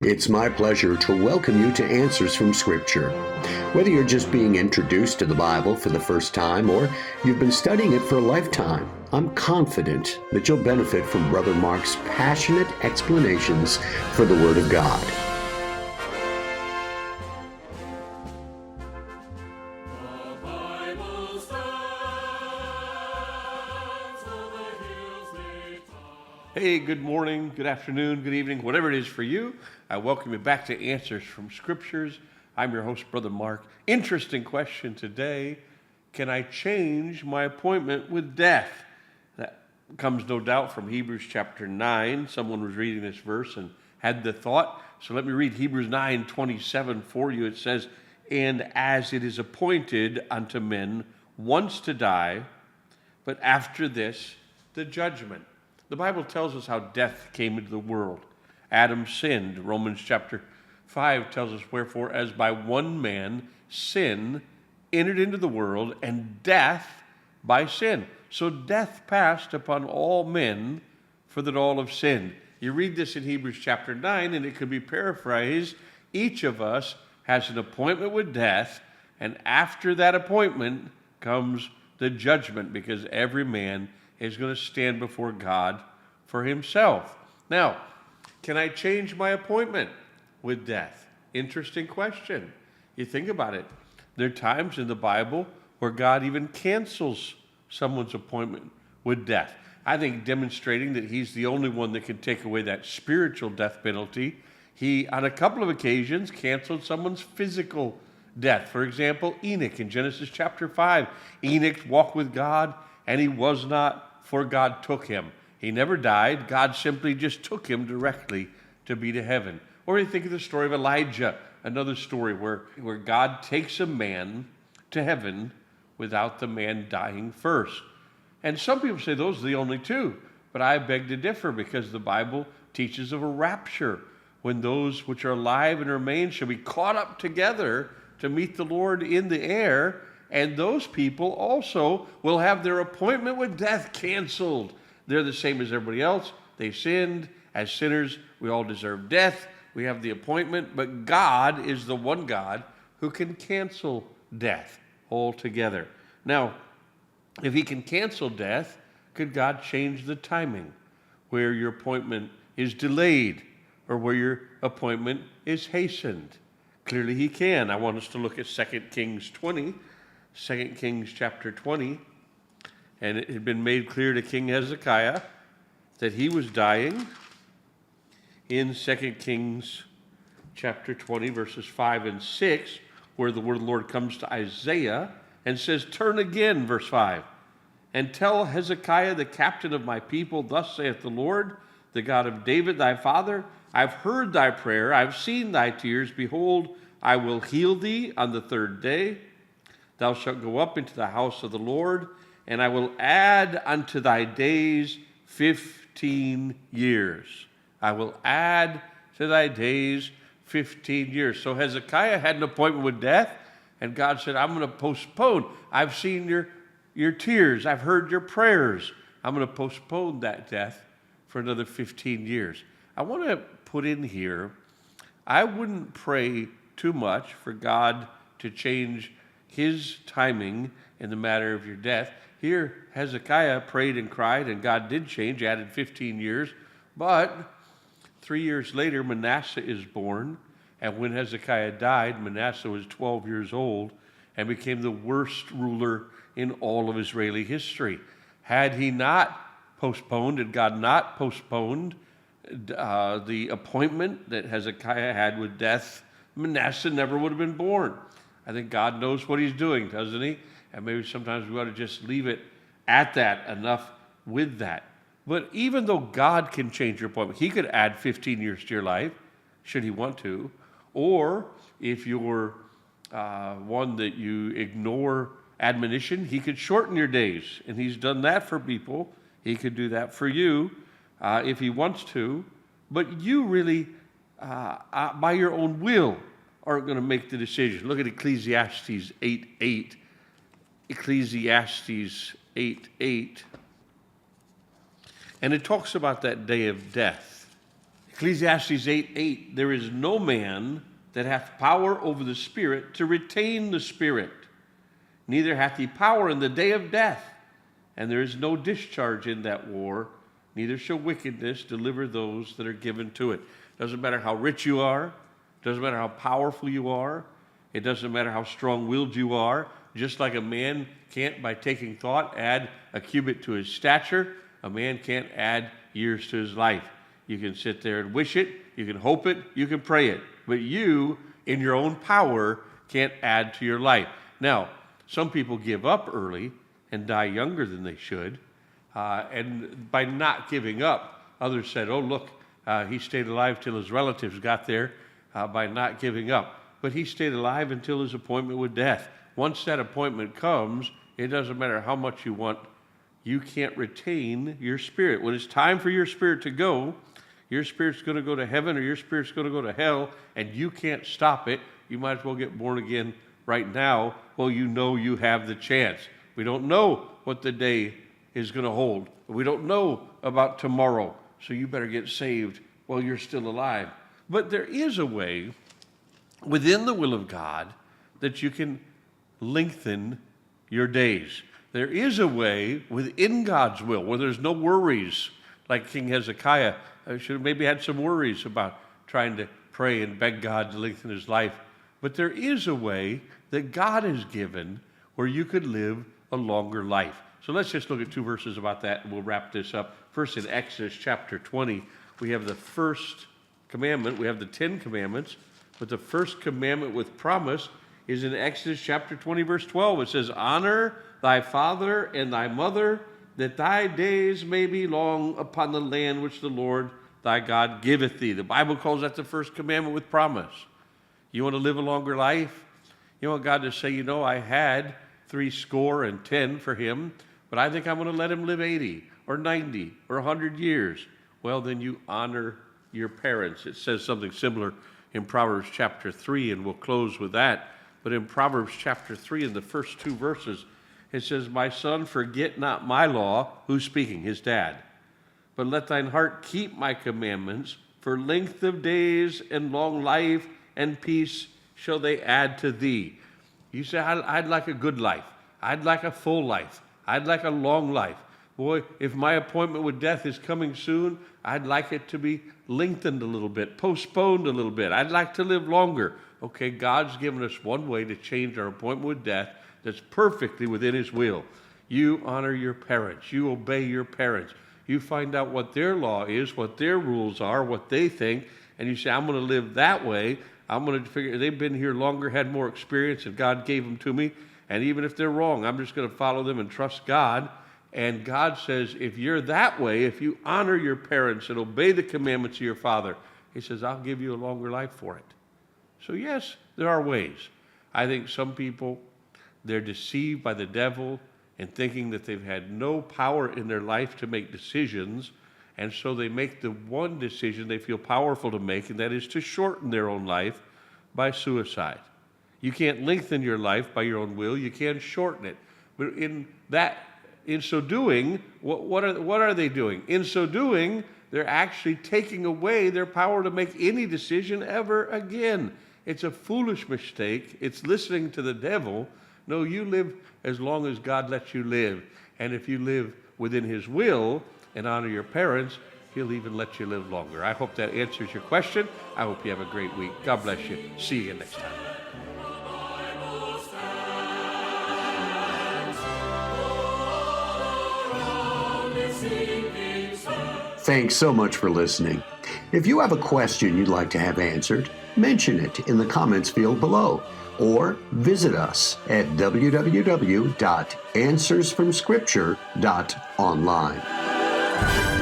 It's my pleasure to welcome you to Answers from Scripture. Whether you're just being introduced to the Bible for the first time or you've been studying it for a lifetime, I'm confident that you'll benefit from Brother Mark's passionate explanations for the Word of God. Hey, good morning, good afternoon, good evening, whatever it is for you. I welcome you back to Answers from Scriptures. I'm your host, Brother Mark. Interesting question today. Can I change my appointment with death? That comes no doubt from Hebrews chapter 9. Someone was reading this verse and had the thought. So let me read Hebrews 9:27 for you. It says, "And as it is appointed unto men once to die, but after this, the judgment." The Bible tells us how death came into the world. Adam sinned. Romans chapter 5 tells us, "Wherefore, as by one man sin entered into the world, and death by sin. So death passed upon all men, for that all have sinned." You read this in Hebrews chapter 9, and it could be paraphrased. Each of us has an appointment with death, and after that appointment comes the judgment, because every man is going to stand before God for himself. Now, can I change my appointment with death? Interesting question. You think about it. There are times in the Bible where God even cancels someone's appointment with death. I think demonstrating that he's the only one that can take away that spiritual death penalty. He, on a couple of occasions, canceled someone's physical death. For example, Enoch in Genesis chapter 5. Enoch walked with God, and he was not, for God took him. He never died. God simply just took him directly to be to heaven. Or you think of the story of Elijah, another story where God takes a man to heaven without the man dying first. And some people say those are the only two, but I beg to differ, because the Bible teaches of a rapture, when those which are alive and remain shall be caught up together to meet the Lord in the air. And those people also will have their appointment with death canceled. They're the same as everybody else. They sinned. As sinners, we all deserve death. We have the appointment, but God is the one God who can cancel death altogether. Now, if he can cancel death, could God change the timing where your appointment is delayed or where your appointment is hastened? Clearly he can. I want us to look at 2 Kings 20. 2 Kings chapter 20, and it had been made clear to King Hezekiah that he was dying. In 2 Kings chapter 20, verses 5 and 6, where the word of the Lord comes to Isaiah and says, "Turn again," verse 5, "and tell Hezekiah, the captain of my people, thus saith the Lord, the God of David thy father, I've heard thy prayer, I've seen thy tears. Behold, I will heal thee on the third day. Thou shalt go up into the house of the Lord, and I will add unto thy days 15 years. I will add to thy days 15 years. So Hezekiah had an appointment with death, and God said, I'm going to postpone. I've seen your tears. I've heard your prayers. I'm going to postpone that death for another 15 years. I want to put in here, I wouldn't pray too much for God to change his timing in the matter of your death. Here, Hezekiah prayed and cried, and God did change, added 15 years. But 3 years later, Manasseh is born. And when Hezekiah died, Manasseh was 12 years old and became the worst ruler in all of Israeli history. Had he not postponed, had God not postponed the appointment that Hezekiah had with death, Manasseh never would have been born. I think God knows what he's doing, doesn't he? And maybe sometimes we ought to just leave it at that, enough with that. But even though God can change your appointment, he could add 15 years to your life, should he want to. Or if you're one that you ignore admonition, he could shorten your days. And he's done that for people. He could do that for you if he wants to. But you really, by your own will, aren't going to make the decision. Look at Ecclesiastes 8:8. Ecclesiastes 8:8. And it talks about that day of death. Ecclesiastes 8:8, there is no man that hath power over the Spirit to retain the Spirit, neither hath he power in the day of death, and there is no discharge in that war, neither shall wickedness deliver those that are given to it. Doesn't matter how rich you are, doesn't matter how powerful you are, it doesn't matter how strong-willed you are. Just like a man can't, by taking thought, add a cubit to his stature, a man can't add years to his life. You can sit there and wish it, you can hope it, you can pray it, but you, in your own power, can't add to your life. Now, some people give up early and die younger than they should, and by not giving up, others said, oh, look, he stayed alive till his relatives got there by not giving up. But he stayed alive until his appointment with death. Once that appointment comes, it doesn't matter how much you want, you can't retain your spirit. When it's time for your spirit to go, your spirit's going to go to heaven or your spirit's going to go to hell, and you can't stop it. You might as well get born again right now. Well, you know you have the chance. We don't know what the day is going to hold. We don't know about tomorrow, so you better get saved while you're still alive. But there is a way within the will of God that you can lengthen your days. There is a way within God's will where there's no worries, like King Hezekiah should have maybe had some worries about trying to pray and beg God to lengthen his life. But there is a way that God has given where you could live a longer life. So let's just look at two verses about that, and we'll wrap this up. First, in Exodus chapter 20, we have the first commandment. We have the 10 commandments, but the first commandment with promise is in Exodus chapter 20, verse 12. It says, honor thy father and thy mother, that thy days may be long upon the land which the Lord thy God giveth thee. The Bible calls that the first commandment with promise. You want to live a longer life? You want God to say, I had 70 for him, but I think I'm going to let him live 80 or 90 or 100 years. Well, then you honor your parents. It says something similar in Proverbs chapter 3, and we'll close with that. But in Proverbs chapter 3, in the first two verses, it says, my son, forget not my law. Who's speaking? His dad. But let thine heart keep my commandments, for length of days and long life and peace shall they add to thee. You say, I'd like a good life. I'd like a full life. I'd like a long life. Boy, if my appointment with death is coming soon, I'd like it to be lengthened a little bit, postponed a little bit. I'd like to live longer. Okay, God's given us one way to change our appointment with death that's perfectly within his will. You honor your parents. You obey your parents. You find out what their law is, what their rules are, what they think, and you say, I'm going to live that way. I'm going to figure, they've been here longer, had more experience, and God gave them to me. And even if they're wrong, I'm just going to follow them and trust God. And God says, if you're that way, if you honor your parents and obey the commandments of your father, he says, I'll give you a longer life for it. So yes, there are ways. I think some people, they're deceived by the devil and thinking that they've had no power in their life to make decisions. And so they make the one decision they feel powerful to make, and that is to shorten their own life by suicide. You can't lengthen your life by your own will. You can shorten it. But in so doing, what are they doing? In so doing, they're actually taking away their power to make any decision ever again. It's a foolish mistake. It's listening to the devil. No, you live as long as God lets you live. And if you live within his will and honor your parents, he'll even let you live longer. I hope that answers your question. I hope you have a great week. God bless you. See you again next time. Thanks so much for listening. If you have a question you'd like to have answered, mention it in the comments field below, or visit us at www.answersfromscripture.online.